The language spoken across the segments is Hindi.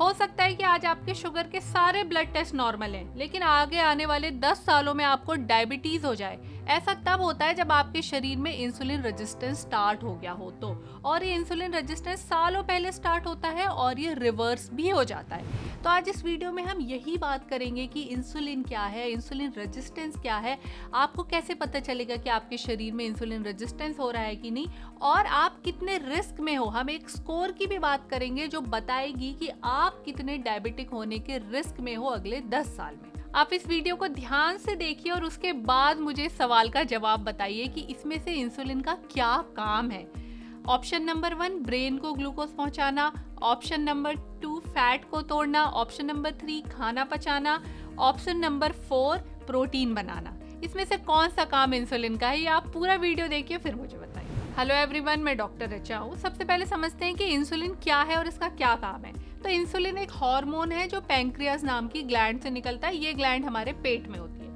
हो सकता है कि आज आपके शुगर के सारे ब्लड टेस्ट नॉर्मल हैं, लेकिन आगे आने वाले 10 सालों में आपको डायबिटीज हो जाए। ऐसा तब होता है जब आपके शरीर में इंसुलिन रेजिस्टेंस स्टार्ट हो गया हो तो। और ये इंसुलिन रेजिस्टेंस सालों पहले स्टार्ट होता है और ये रिवर्स भी हो जाता है। तो आज इस वीडियो में हम यही बात करेंगे कि इंसुलिन क्या है, इंसुलिन रेजिस्टेंस क्या है, आपको कैसे पता चलेगा कि आपके शरीर में इंसुलिन रेजिस्टेंस हो रहा है कि नहीं, और आप कितने रिस्क में हो। हम एक स्कोर की भी बात करेंगे जो बताएगी कि आप कितने डायबिटिक होने के रिस्क में हो अगले 10 साल में। आप इस वीडियो को ध्यान से देखिए और उसके बाद मुझे सवाल का जवाब बताइए कि इसमें से इंसुलिन का क्या काम है। ऑप्शन नंबर 1 ब्रेन को ग्लूकोज पहुंचाना, ऑप्शन नंबर 2 फैट को तोड़ना, ऑप्शन नंबर 3 खाना पचाना, ऑप्शन नंबर 4 प्रोटीन बनाना। इसमें से कौन सा काम इंसुलिन का है, ये आप पूरा वीडियो देखिए फिर मुझे बताइए। हेलो एवरीवन, मैं डॉक्टर ऋचा हूँ। सबसे पहले समझते हैं कि इंसुलिन क्या है और इसका क्या काम है। तो इंसुलिन एक हार्मोन है जो पैंक्रियास नाम की ग्लैंड से निकलता है। ये ग्लैंड हमारे पेट में होती है।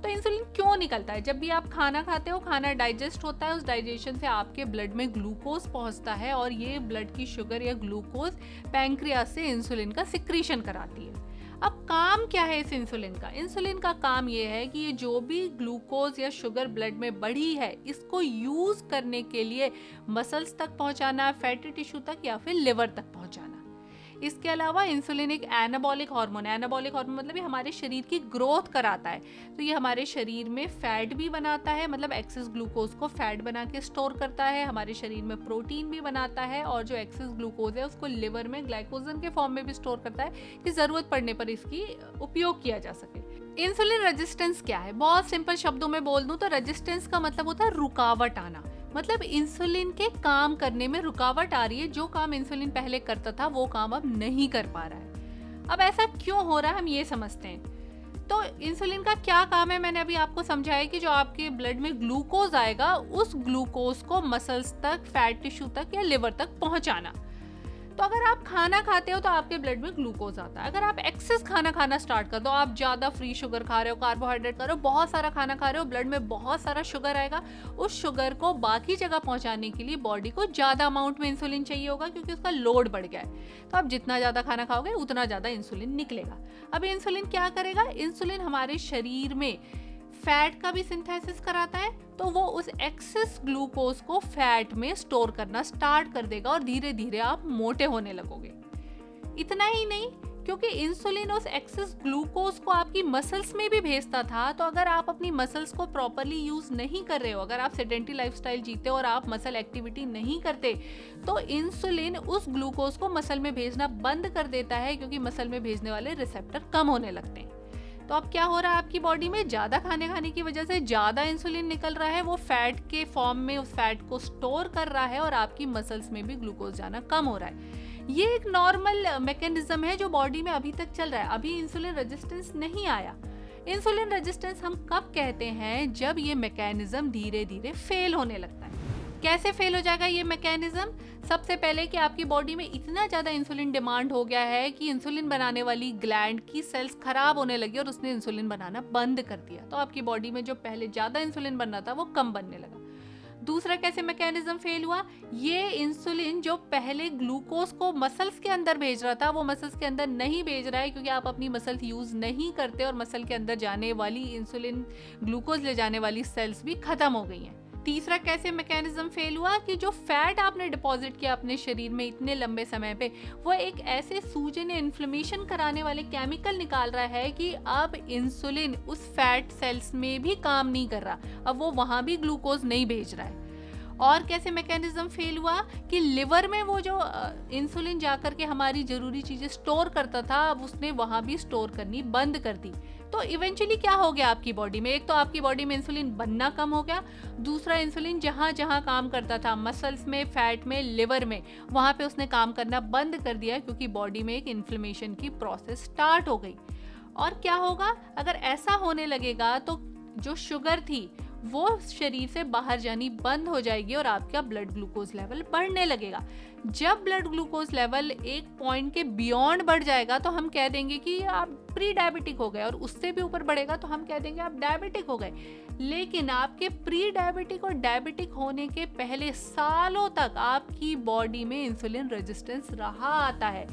तो इंसुलिन क्यों निकलता है? जब भी आप खाना खाते हो, खाना डाइजेस्ट होता है, उस डाइजेशन से आपके ब्लड में ग्लूकोज पहुंचता है और ये ब्लड की शुगर या ग्लूकोज पैंक्रियास से इंसुलिन का सिक्रीशन कराती है। अब काम क्या है इस इंसुलिन का? इंसुलिन का काम ये है कि ये जो भी ग्लूकोज या शुगर ब्लड में बढ़ी है, इसको यूज करने के लिए मसल्स तक पहुंचाना, फैटी टिश्यू तक या फिर लिवर तक पहुंचाना। इसके अलावा इंसुलिन एक एनाबॉलिक हार्मोन है। एनाबॉलिक हार्मोन मतलब ये हमारे शरीर की ग्रोथ कराता है। तो ये हमारे शरीर में फैट भी बनाता है, मतलब एक्सेस ग्लूकोज को फैट बना के स्टोर करता है। हमारे शरीर में प्रोटीन भी बनाता है और जो एक्सेस ग्लूकोज है उसको लिवर में ग्लाइकोजन के फॉर्म में भी स्टोर करता है कि जरूरत पड़ने पर इसकी उपयोग किया जा सके। इंसुलिन रेजिस्टेंस क्या है? बहुत सिंपल शब्दों में बोल दूं तो रेजिस्टेंस का मतलब होता है रुकावट आना। मतलब इंसुलिन के काम करने में रुकावट आ रही है। जो काम इंसुलिन पहले करता था वो काम अब नहीं कर पा रहा है। अब ऐसा क्यों हो रहा है, हम ये समझते हैं। तो इंसुलिन का क्या काम है, मैंने अभी आपको समझाया कि जो आपके ब्लड में ग्लूकोज आएगा उस ग्लूकोज को मसल्स तक, फैट टिश्यू तक या लिवर तक पहुंचाना। तो अगर आप खाना खाते हो तो आपके ब्लड में ग्लूकोज आता है। अगर आप एक्सेस खाना खाना स्टार्ट कर दो, आप ज्यादा फ्री शुगर खा रहे हो, कार्बोहाइड्रेट खा रहे हो, बहुत सारा खाना खा रहे हो, ब्लड में बहुत सारा शुगर आएगा। उस शुगर को बाकी जगह पहुंचाने के लिए बॉडी को ज्यादा अमाउंट में इंसुलिन चाहिए होगा क्योंकि उसका लोड बढ़ गया है। तो आप जितना ज्यादा खाना खाओगे उतना ज्यादा इंसुलिन निकलेगा। अब इंसुलिन क्या करेगा? इंसुलिन हमारे शरीर में फैट का भी सिंथेसिस कराता है, तो वो उस एक्सेस ग्लूकोज को फैट में स्टोर करना स्टार्ट कर देगा और धीरे धीरे आप मोटे होने लगोगे। इतना ही नहीं, क्योंकि इंसुलिन उस एक्सेस ग्लूकोज को आपकी मसल्स में भी भेजता था। तो अगर आप अपनी मसल्स को प्रॉपरली यूज नहीं कर रहे हो, अगर आप सेडेंटरी लाइफस्टाइल जीते हो और आप मसल एक्टिविटी नहीं करते, तो इंसुलिन उस ग्लूकोज को मसल में भेजना बंद कर देता है क्योंकि मसल में भेजने वाले रिसेप्टर कम होने लगते हैं। तो अब क्या हो रहा है आपकी बॉडी में? ज्यादा खाने की वजह से ज्यादा इंसुलिन निकल रहा है, वो फैट के फॉर्म में उस फैट को स्टोर कर रहा है और आपकी मसल्स में भी ग्लूकोज जाना कम हो रहा है। ये एक नॉर्मल मैकेनिज्म है जो बॉडी में अभी तक चल रहा है। अभी इंसुलिन रेजिस्टेंस नहीं आया। इंसुलिन रेजिस्टेंस हम कब कहते हैं? जब ये मैकेनिज्म धीरे धीरे फेल होने लगता है। कैसे फेल हो जाएगा ये मैकेनिज्म? सबसे पहले कि आपकी बॉडी में इतना ज्यादा इंसुलिन डिमांड हो गया है कि इंसुलिन बनाने वाली ग्लैंड की सेल्स खराब होने लगी और उसने इंसुलिन बनाना बंद कर दिया। तो आपकी बॉडी में जो पहले ज्यादा इंसुलिन बनना था वो कम बनने लगा। दूसरा कैसे मैकेनिज्म फेल हुआ? ये इंसुलिन जो पहले ग्लूकोज को मसल्स के अंदर भेज रहा था वो मसल्स के अंदर नहीं भेज रहा है क्योंकि आप अपनी मसल्स यूज नहीं करते और मसल के अंदर जाने वाली इंसुलिन ग्लूकोज ले जाने वाली सेल्स भी खत्म हो गई हैं। तीसरा कैसे मैकेनिज्म फेल हुआ? कि जो फैट आपने डिपॉजिट किया अपने शरीर में इतने लंबे समय पे, वो एक ऐसे सूजन या इन्फ्लेमेशन कराने वाले केमिकल निकाल रहा है कि अब इंसुलिन उस फैट सेल्स में भी काम नहीं कर रहा। अब वो वहां भी ग्लूकोज नहीं भेज रहा है। और कैसे मैकेनिज्म फेल हुआ? कि लिवर में वो जो इंसुलिन जाकर के हमारी जरूरी चीजें स्टोर करता था, अब उसने वहां भी स्टोर करनी बंद कर दी। तो इवेंचुअली क्या हो गया आपकी बॉडी में? एक तो आपकी बॉडी में इंसुलिन बनना कम हो गया, दूसरा इंसुलिन जहां जहां काम करता था, मसल्स में, फैट में, लिवर में, वहां पे उसने काम करना बंद कर दिया क्योंकि बॉडी में एक इन्फ्लेमेशन की प्रोसेस स्टार्ट हो गई। और क्या होगा? अगर ऐसा होने लगेगा तो जो शुगर थी वो शरीर से बाहर जानी बंद हो जाएगी और आपका ब्लड ग्लूकोज लेवल बढ़ने लगेगा। जब ब्लड ग्लूकोज लेवल एक पॉइंट के बियॉन्ड बढ़ जाएगा तो हम कह देंगे कि आप प्री डायबिटिक हो गए, और उससे भी ऊपर बढ़ेगा तो हम कह देंगे आप डायबिटिक हो गए। लेकिन आपके प्री डायबिटिक और डायबिटिक होने के पहले सालों तक आपकी बॉडी में इंसुलिन रेजिस्टेंस रहा आता है।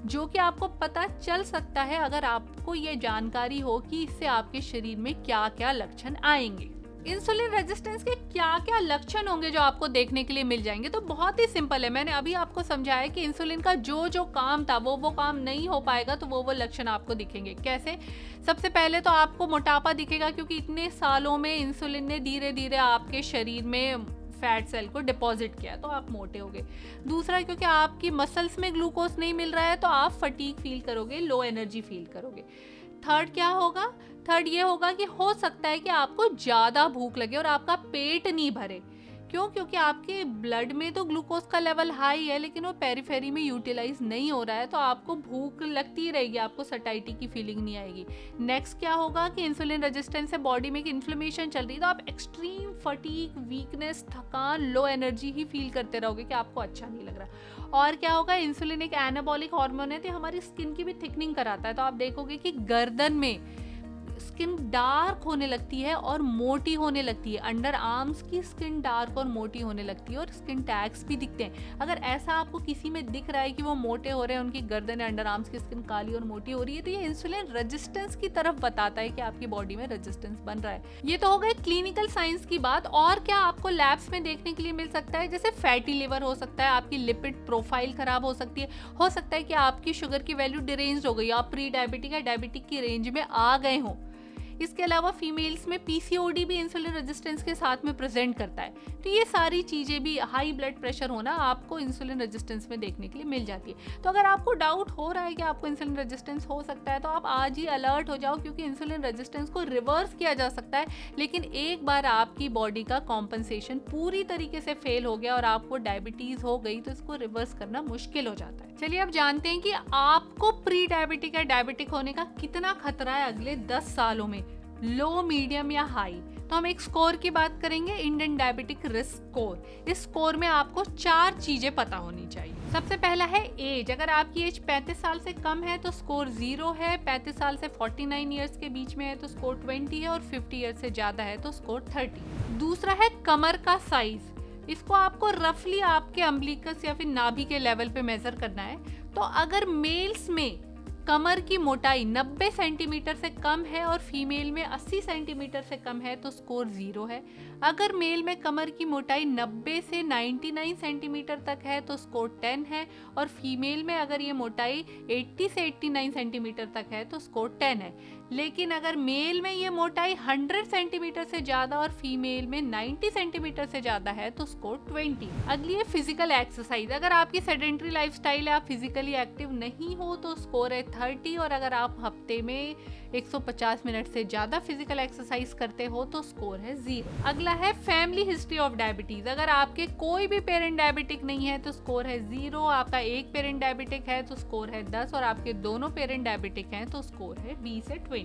जो कि आपको पता चल सकता है अगर आपको ये जानकारी हो कि इससे आपके शरीर में क्या क्या लक्षण आएंगे। इंसुलिन रेजिस्टेंस के क्या क्या लक्षण होंगे जो आपको देखने के लिए मिल जाएंगे, तो बहुत ही सिंपल है। मैंने अभी आपको समझाया कि इंसुलिन का जो जो काम था वो काम नहीं हो पाएगा, तो वो लक्षण आपको दिखेंगे। कैसे? सबसे पहले तो आपको मोटापा दिखेगा, क्योंकि इतने सालों में इंसुलिन ने धीरे धीरे आपके शरीर में फैट सेल को डिपॉजिट किया, तो आप मोटे होगे। दूसरा, क्योंकि आपकी मसल्स में ग्लूकोज नहीं मिल रहा है, तो आप फटीग फील करोगे, लो एनर्जी फील करोगे। थर्ड क्या होगा? थर्ड ये होगा कि हो सकता है कि आपको ज्यादा भूख लगे और आपका पेट नहीं भरे। क्यों? क्योंकि आपके ब्लड में तो ग्लूकोज का लेवल हाई है, लेकिन वो पेरिफेरी में यूटिलाइज नहीं हो रहा है, तो आपको भूख लगती रहेगी, आपको सटाइटी की फीलिंग नहीं आएगी। नेक्स्ट क्या होगा कि इंसुलिन रेजिस्टेंस से बॉडी में इन्फ्लेमेशन चल रही है, तो आप एक्सट्रीम फटीग, वीकनेस, थकान, लो एनर्जी ही फील करते रहोगे कि आपको अच्छा नहीं लग रहा। और क्या होगा? इंसुलिन एक एनाबॉलिक हार्मोन है, तो हमारी स्किन की भी थिकनिंग कराता है, तो आप देखोगे कि गर्दन में स्किन डार्क होने लगती है और मोटी होने लगती है। अंडर आर्म्स की स्किन डार्क और मोटी होने लगती है और स्किन टैग्स भी दिखते हैं। अगर ऐसा आपको किसी में दिख रहा है कि वो मोटे हो रहे हैं, उनकी गर्दन या अंडर आर्म्स की स्किन काली और मोटी हो रही है, तो ये इंसुलिन रेजिस्टेंस की तरफ बताता है कि आपकी बॉडी में रेजिस्टेंस बन रहा है। ये तो हो गई क्लिनिकल साइंस की बात। और क्या आपको लैब्स में देखने के लिए मिल सकता है? जैसे फैटी लिवर हो सकता है, आपकी लिपिड प्रोफाइल खराब हो सकती है, हो सकता है कि आपकी शुगर की वैल्यू डिरेंज हो गई, आप प्री डायबिटिक या डायबिटिक की रेंज में आ गए हों। इसके अलावा फीमेल्स में पीसीओडी भी इंसुलिन रेजिस्टेंस के साथ में प्रेजेंट करता है। तो ये सारी चीजें भी, हाई ब्लड प्रेशर होना, आपको इंसुलिन रेजिस्टेंस में देखने के लिए मिल जाती है। तो अगर आपको डाउट हो रहा है कि आपको इंसुलिन रेजिस्टेंस हो सकता है, तो आप आज ही अलर्ट हो जाओ, क्योंकि इंसुलिन रेजिस्टेंस को रिवर्स किया जा सकता है। लेकिन एक बार आपकी बॉडी का कॉम्पनसेशन पूरी तरीके से फेल हो गया और आपको डायबिटीज हो गई, तो इसको रिवर्स करना मुश्किल हो जाता है। चलिए अब जानते हैं कि आपको प्री डायबिटिक या डायबिटिक होने का कितना खतरा है अगले 10 सालों में, लो, मीडियम या हाई। तो हम एक स्कोर की बात करेंगे, इंडियन डायबिटिक रिस्क स्कोर। इस स्कोर में आपको 4 चीजें पता होनी चाहिए। सबसे पहला है एज। अगर आपकी एज 35 साल से कम है तो स्कोर 0 है, 35 साल से 49 ईयर्स के बीच में है तो स्कोर 20 है, और 50 ईयर्स से ज्यादा है तो स्कोर 30। दूसरा है कमर का साइज। इसको आपको रफली आपके अम्बिलिकस या फिर नाभि के लेवल पे मेजर करना है। तो अगर मेल्स में कमर की मोटाई 90 सेंटीमीटर से कम है और फीमेल में 80 सेंटीमीटर से कम है तो स्कोर 0 है। अगर मेल में कमर की मोटाई 90 से 99 सेंटीमीटर तक है तो स्कोर 10 है, और फीमेल में अगर ये मोटाई 80 से 89 सेंटीमीटर तक है तो स्कोर 10 है। लेकिन अगर मेल में ये मोटाई 100 सेंटीमीटर से ज्यादा और फीमेल में 90 सेंटीमीटर से ज्यादा है तो स्कोर 20। अगली है फिजिकल एक्सरसाइज। अगर आपकी सेडेंटरी लाइफस्टाइल है, आप फिजिकली एक्टिव नहीं हो, तो स्कोर है 30, और अगर आप हफ्ते में 150 मिनट से ज्यादा फिजिकल एक्सरसाइज करते हो तो स्कोर है 0। अगला है फैमिली हिस्ट्री ऑफ डायबिटीज। अगर आपके कोई भी पेरेंट डायबिटिक नहीं है तो स्कोर है 0, आपका एक पेरेंट डायबिटिक है तो स्कोर है 10, और आपके दोनों पेरेंट डायबिटिक हैं तो स्कोर है 20 से 20।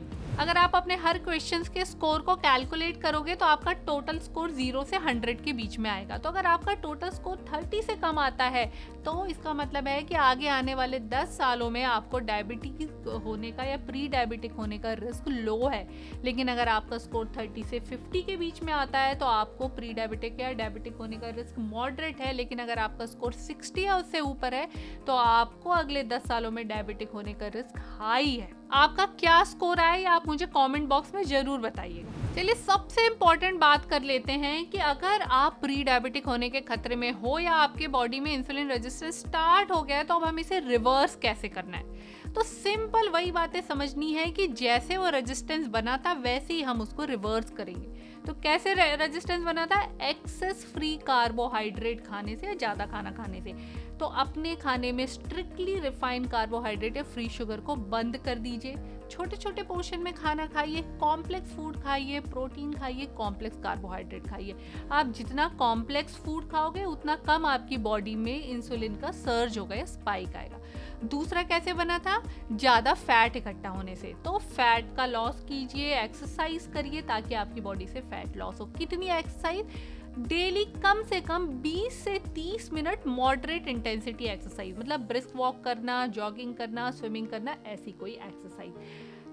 अगर आप अपने हर क्वेश्चंस के स्कोर को कैलकुलेट करोगे तो आपका टोटल स्कोर 0 से 100 के बीच में आएगा। तो अगर आपका टोटल स्कोर 30 से कम आता है तो इसका मतलब है कि आगे आने वाले 10 सालों में आपको डायबिटीज होने का या प्री डायबिटिक होने का रिस्क लो है। लेकिन अगर आपका स्कोर 30 से 50 के बीच में आता है तो आपको प्री डायबिटिक या डायबिटिक होने का रिस्क मॉडरेट है। लेकिन अगर आपका स्कोर 60 या उससे ऊपर है तो आपको अगले 10 सालों में डायबिटिक होने का रिस्क हाई है। आपका क्या स्कोर आया ये आप मुझे कमेंट बॉक्स में जरूर बताइएगा। चलिए सबसे इम्पोर्टेंट बात कर लेते हैं कि अगर आप प्री डायबिटिक होने के खतरे में हो या आपके बॉडी में इंसुलिन रेजिस्टेंस स्टार्ट हो गया है तो अब हम इसे रिवर्स कैसे करना है। तो सिंपल वही बातें समझनी है कि जैसे वो रेजिस्टेंस बना था वैसे ही हम उसको रिवर्स करेंगे। तो कैसे रेजिस्टेंस बना था? एक्सेस फ्री कार्बोहाइड्रेट खाने से या ज़्यादा खाना खाने से। तो अपने खाने में स्ट्रिक्टली रिफाइंड कार्बोहाइड्रेट या फ्री शुगर को बंद कर दीजिए। छोटे छोटे पोर्शन में खाना खाइए, कॉम्प्लेक्स फूड खाइए, प्रोटीन खाइए, कॉम्प्लेक्स कार्बोहाइड्रेट खाइए। आप जितना कॉम्प्लेक्स फूड खाओगे उतना कम आपकी बॉडी में इंसुलिन का सर्ज होगा या स्पाइक आएगा। दूसरा कैसे बना था? ज़्यादा फैट इकट्ठा होने से। तो फैट का लॉस कीजिए, एक्सरसाइज करिए ताकि आपकी बॉडी से फैट लॉस हो। कितनी एक्सरसाइज? डेली कम से कम 20 से 30 मिनट मॉडरेट इंटेंसिटी एक्सरसाइज, मतलब ब्रिस्क वॉक करना, जॉगिंग करना, स्विमिंग करना, ऐसी कोई एक्सरसाइज।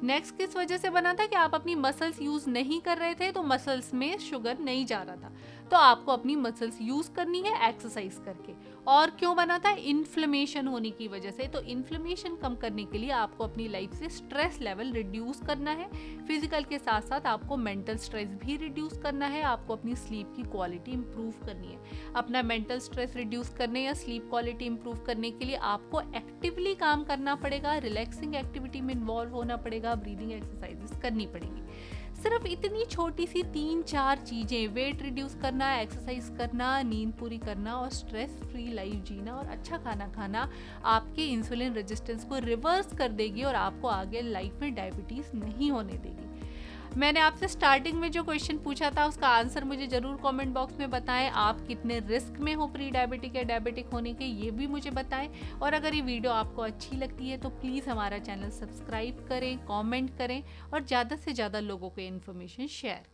नेक्स्ट किस वजह से बना था? कि आप अपनी मसल्स यूज नहीं कर रहे थे तो मसल्स में शुगर नहीं जा रहा था, तो आपको अपनी मसल्स यूज करनी है एक्सरसाइज करके। और क्यों बना था? इन्फ्लेमेशन होने की वजह से। तो इन्फ्लेमेशन कम करने के लिए आपको अपनी लाइफ से स्ट्रेस लेवल रिड्यूस करना है। फिजिकल के साथ साथ आपको मेंटल स्ट्रेस भी रिड्यूस करना है। आपको अपनी स्लीप की क्वालिटी इंप्रूव करनी है। अपना मेंटल स्ट्रेस रिड्यूस करने या स्लीप क्वालिटी इंप्रूव करने के लिए आपको एक्टिवली काम करना पड़ेगा, रिलैक्सिंग एक्टिविटी में इन्वॉल्व होना पड़ेगा, ब्रीदिंग एक्सरसाइजेस करनी पड़ेगी। सिर्फ इतनी छोटी सी 3-4 चीजें, वेट रिड्यूस करना, एक्सरसाइज करना, नींद पूरी करना और स्ट्रेस फ्री लाइफ जीना और अच्छा खाना खाना आपके इंसुलिन रेजिस्टेंस को रिवर्स कर देगी और आपको आगे लाइफ में डायबिटीज नहीं होने देगी। मैंने आपसे स्टार्टिंग में जो क्वेश्चन पूछा था उसका आंसर मुझे जरूर कमेंट बॉक्स में बताएं। आप कितने रिस्क में हो प्री डायबिटिक या डायबिटिक होने के, ये भी मुझे बताएं। और अगर ये वीडियो आपको अच्छी लगती है तो प्लीज़ हमारा चैनल सब्सक्राइब करें, कमेंट करें और ज़्यादा से ज़्यादा लोगों को इन्फॉर्मेशन शेयर